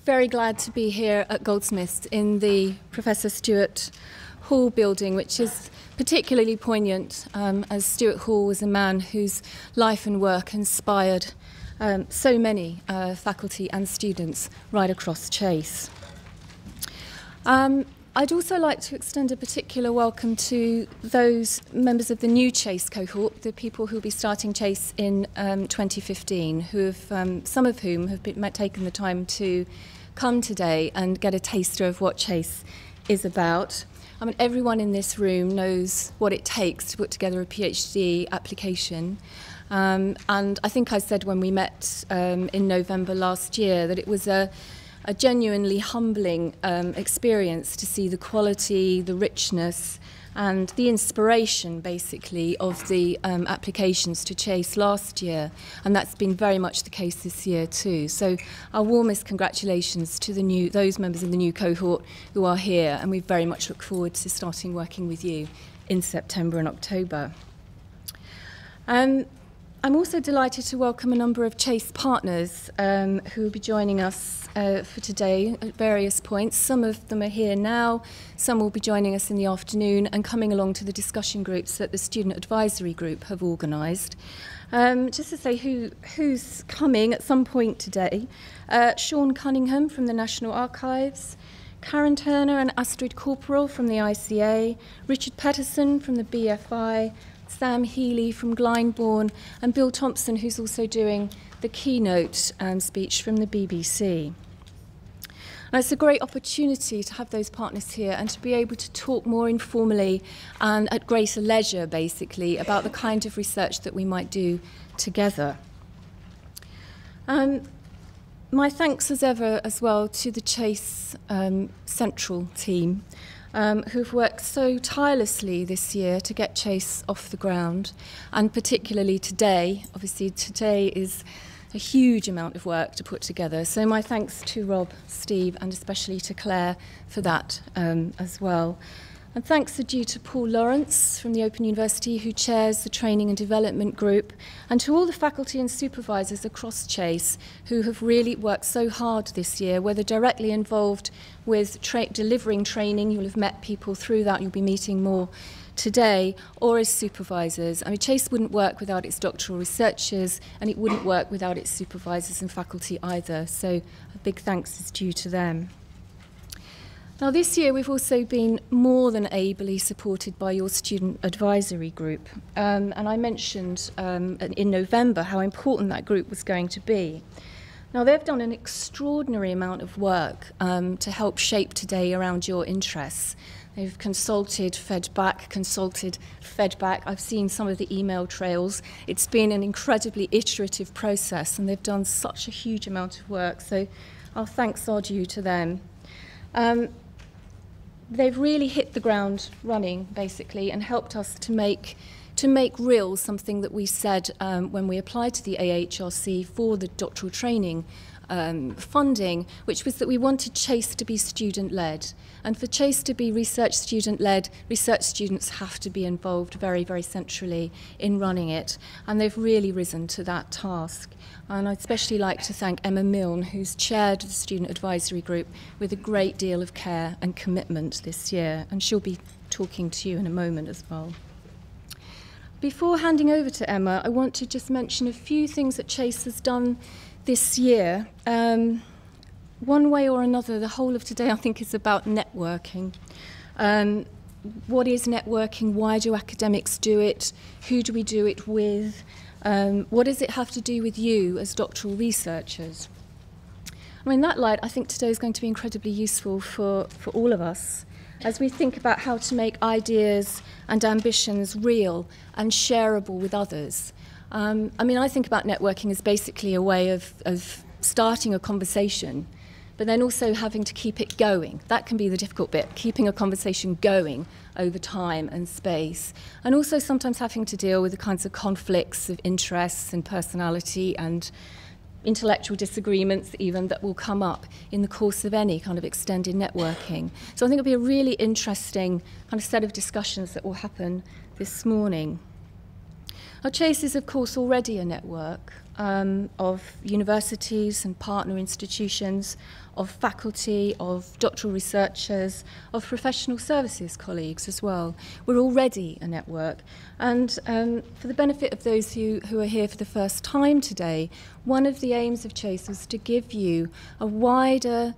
very glad to be here at Goldsmiths in the Professor Stuart Hall building, which is particularly poignant as Stuart Hall was a man whose life and work inspired so many faculty and students right across Chase. I'd also like to extend a particular welcome to those members of the new Chase cohort, the people who will be starting Chase in 2015, who have, some of whom have taken the time to come today and get a taster of what Chase is about. I mean, everyone in this room knows what it takes to put together a PhD application. And I think I said when we met in November last year that it was a genuinely humbling experience to see the quality, the richness, and the inspiration, basically, of the applications to Chase last year. And that's been very much the case this year too. So our warmest congratulations to those members of the new cohort who are here, and we very much look forward to starting working with you in September and October. I'm also delighted to welcome a number of Chase partners who will be joining us for today at various points. Some of them are here now, some will be joining us in the afternoon and coming along to the discussion groups that the Student Advisory Group have organised. Just to say who's coming at some point today. Sean Cunningham from the National Archives, Karen Turner and Astrid Corporal from the ICA, Richard Patterson from the BFI, Sam Healy from Glyndebourne, and Bill Thompson, who's also doing the keynote speech from the BBC. And it's a great opportunity to have those partners here and to be able to talk more informally and at greater leisure, basically, about the kind of research that we might do together. My thanks as ever as well to the Chase Central team, who've worked so tirelessly this year to get Chase off the ground, and particularly today. Obviously today is a huge amount of work to put together, so my thanks to Rob, Steve, and especially to Claire for that as well. And thanks are due to Paul Lawrence from the Open University, who chairs the Training and Development Group, and to all the faculty and supervisors across Chase who have really worked so hard this year, whether directly involved with delivering training. You'll have met people through that, you'll be meeting more today, or as supervisors. I mean, Chase wouldn't work without its doctoral researchers, and it wouldn't work without its supervisors and faculty either, so a big thanks is due to them. Now, this year we've also been more than ably supported by your Student Advisory Group, and I mentioned in November how important that group was going to be. Now, they've done an extraordinary amount of work to help shape today around your interests. They've consulted, fed back, I've seen some of the email trails. It's been an incredibly iterative process, and they've done such a huge amount of work, so our thanks are due to them. They've really hit the ground running, basically, and helped us to make real something that we said when we applied to the AHRC for the doctoral training funding, which was that we wanted Chase to be student-led. And for Chase to be research student-led, research students have to be involved very, very centrally in running it. And they've really risen to that task. And I'd especially like to thank Emma Milne, who's chaired the Student Advisory Group with a great deal of care and commitment this year. And she'll be talking to you in a moment as well. Before handing over to Emma, I want to just mention a few things that Chase has done this year. One way or another, the whole of today, I think, is about networking. What is networking? Why do academics do it? Who do we do it with? What does it have to do with you as doctoral researchers? I mean, in that light, I think today is going to be incredibly useful for all of us as we think about how to make ideas and ambitions real and shareable with others. I mean, I think about networking as basically a way of starting a conversation, but then also having to keep it going. That can be the difficult bit, keeping a conversation going over time and space, and also sometimes having to deal with the kinds of conflicts of interests and personality and intellectual disagreements even that will come up in the course of any kind of extended networking. So I think it'll be a really interesting kind of set of discussions that will happen this morning. Our Chase is, of course, already a network. of universities and partner institutions, of faculty, of doctoral researchers, of professional services colleagues as well. We're already a network. And for the benefit of those who are here for the first time today, one of the aims of Chase was to give you a wider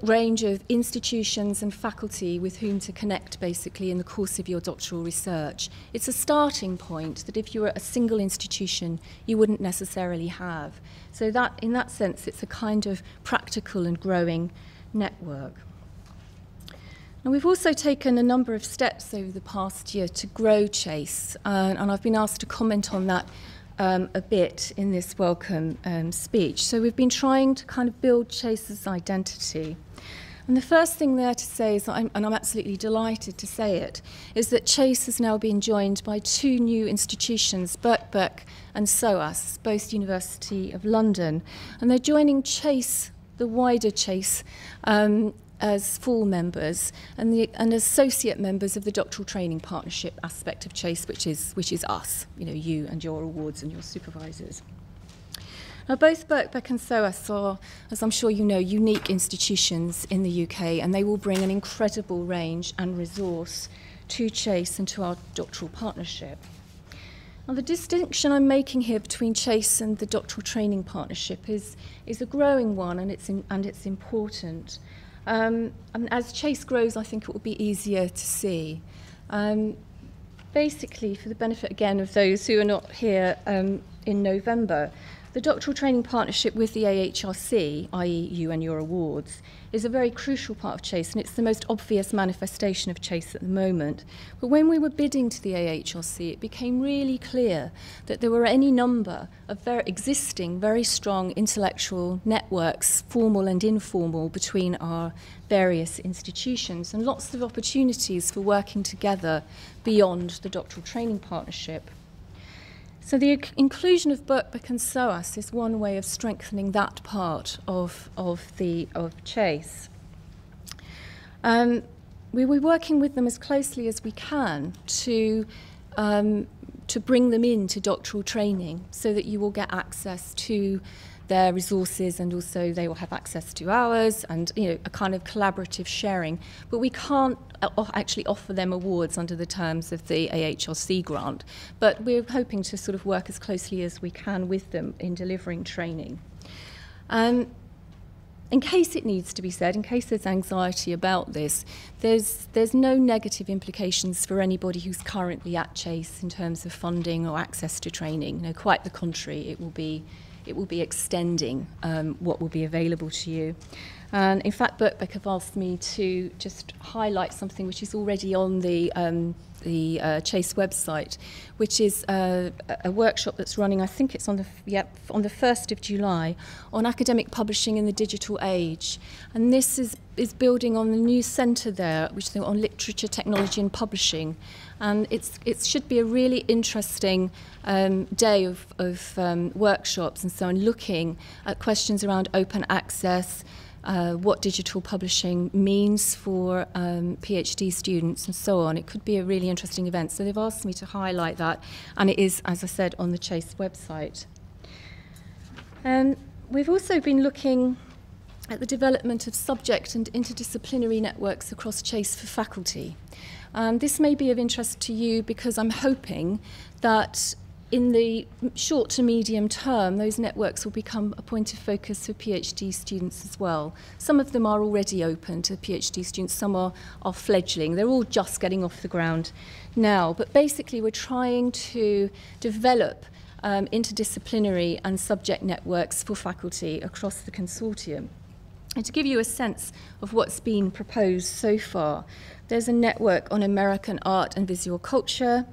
range of institutions and faculty with whom to connect basically in the course of your doctoral research. It's a starting point that if you were at a single institution you wouldn't necessarily have. So that, in that sense, it's a kind of practical and growing network. And we've also taken a number of steps over the past year to grow Chase, and I've been asked to comment on that a bit in this welcome speech. So we've been trying to kind of build Chase's identity. And the first thing there to say is, and I'm absolutely delighted to say it, is that Chase has now been joined by two new institutions, Birkbeck and SOAS, both University of London. And they're joining Chase, the wider Chase, as full members and associate members of the doctoral training partnership aspect of Chase, which is us, you and your awards and your supervisors. Now, both Birkbeck and SOAS are, as I'm sure you know, unique institutions in the UK, and they will bring an incredible range and resource to Chase and to our doctoral partnership. Now, the distinction I'm making here between Chase and the doctoral training partnership is a growing one, and it's important. As Chase grows, I think it will be easier to see. Basically, for the benefit again of those who are not here in November, the doctoral training partnership with the AHRC, i.e. you and your awards, is a very crucial part of Chase, and it's the most obvious manifestation of Chase at the moment. But when we were bidding to the AHRC, it became really clear that there were any number of existing, very strong intellectual networks, formal and informal, between our various institutions, and lots of opportunities for working together beyond the doctoral training partnership. So the inclusion of Birkbeck and SOAS is one way of strengthening that part of Chase. We were working with them as closely as we can to bring them into doctoral training so that you will get access to their resources, and also they will have access to ours, and a kind of collaborative sharing. But we can't actually offer them awards under the terms of the AHRC grant, but we're hoping to sort of work as closely as we can with them in delivering training. In case it needs to be said, in case there's anxiety about this, there's no negative implications for anybody who's currently at Chase in terms of funding or access to training. Quite the contrary, it will be extending what will be available to you. And in fact, Birkbeck have asked me to just highlight something which is already on the Chase website, which is a workshop that's running, I think it's on the 1st of July, on academic publishing in the digital age. And this is building on the new centre there, which is on literature, technology and publishing. And it should be a really interesting day of workshops and so on, looking at questions around open access, what digital publishing means for PhD students and so on. It could be a really interesting event. So they've asked me to highlight that, and it is, as I said, on the Chase website. We've also been looking at the development of subject and interdisciplinary networks across Chase for faculty. This may be of interest to you because I'm hoping that in the short to medium term, those networks will become a point of focus for PhD students as well. Some of them are already open to PhD students, some are fledgling. They're all just getting off the ground now. But basically, we're trying to develop interdisciplinary and subject networks for faculty across the consortium. And to give you a sense of what's been proposed so far, there's a network on American art and visual culture,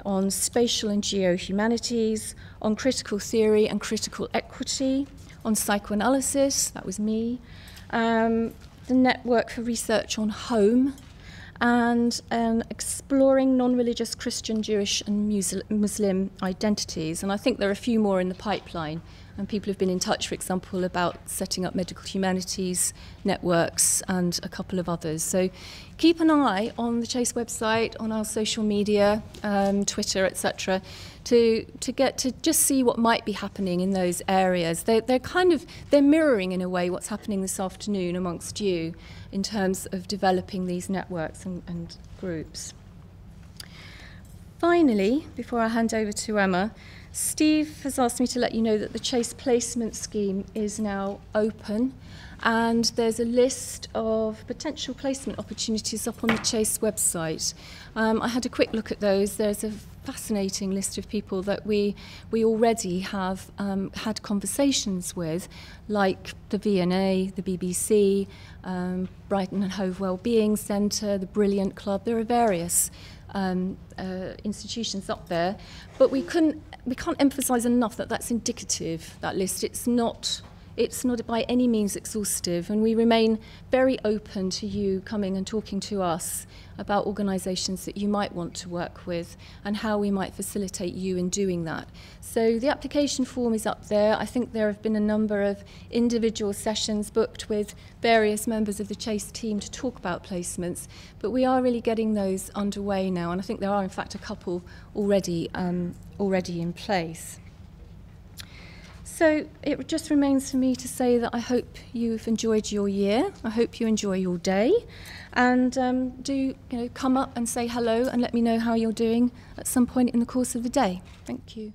on spatial and geohumanities, on critical theory and critical equity, on psychoanalysis, that was me, the network for research on home, and exploring non-religious Christian, Jewish and Muslim identities. And I think there are a few more in the pipeline, And people have been in touch, for example, about setting up medical humanities networks and a couple of others. So keep an eye on the Chase website, on our social media, Twitter, etc., to get to just see what might be happening in those areas. They're mirroring in a way what's happening this afternoon amongst you in terms of developing these networks and groups. Finally, before I hand over to Emma, Steve has asked me to let you know that the Chase Placement Scheme is now open, and there's a list of potential placement opportunities up on the Chase website. I had a quick look at those. There's a fascinating list of people that we already have had conversations with, like the V&A, the BBC, Brighton and Hove Wellbeing Centre, the Brilliant Club. There are various institutions up there, but we can't emphasise enough that that's indicative, that list. It's not by any means exhaustive, and we remain very open to you coming and talking to us about organisations that you might want to work with and how we might facilitate you in doing that. So the application form is up there. I think there have been a number of individual sessions booked with various members of the Chase team to talk about placements, but we are really getting those underway now, and I think there are in fact a couple already in place. So it just remains for me to say that I hope you've enjoyed your year. I hope you enjoy your day, and do come up and say hello and let me know how you're doing at some point in the course of the day. Thank you.